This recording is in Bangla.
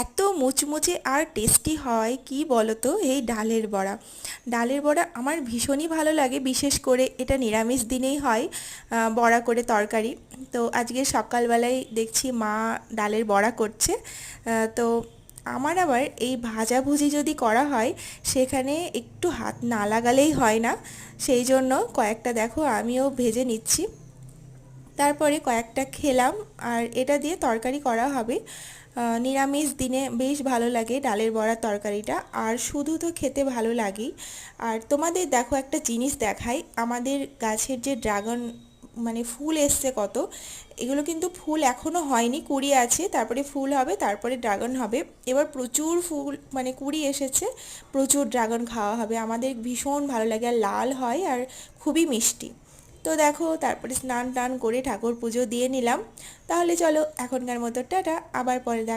এত মুচমুচে আর টেস্টি হয় কি বলো তো এই ডালের বড়া। ডালের বড়া আমার ভীষণই ভালো লাগে, বিশেষ করে এটা নিরামিষ দিনেই হয় বড়া করে তরকারি। তো আজকে সকালবেলায় দেখছি মা ডালের বড়া করছে। তো আমার আবার এই ভাজাভুজি যদি করা হয় সেখানে একটু হাত না লাগালেই হয় না, সেই জন্য কয়েকটা দেখো আমিও ভেজে নিচ্ছি। তারপরে কয়েকটা খেলাম। আর এটা দিয়ে তরকারি করা হবে। নিরামিষ দিনে বেশ ভালো লাগে ডালের বড়ার তরকারিটা, আর শুধু তো খেতে ভালো লাগেই। আর তোমাদের দেখো একটা জিনিস দেখাই, আমাদের গাছের যে ড্রাগন মানে ফুল এসছে কত, এগুলো কিন্তু ফুল এখনো হয়নি, কুড়ি আছে, তারপরে ফুল হবে, তারপরে ড্রাগন হবে। এবার প্রচুর ফুল মানে কুড়ি এসেছে, প্রচুর ড্রাগন খাওয়া হবে, আমাদের ভীষণ ভালো লাগে, আর লাল হয় আর খুবই মিষ্টি। তো দেখো তারপরে স্নান টান করে ঠাকুর পুজো দিয়ে নিলাম। তাহলে চলো এখনকার মতো টাটা, আবার পরে দেখা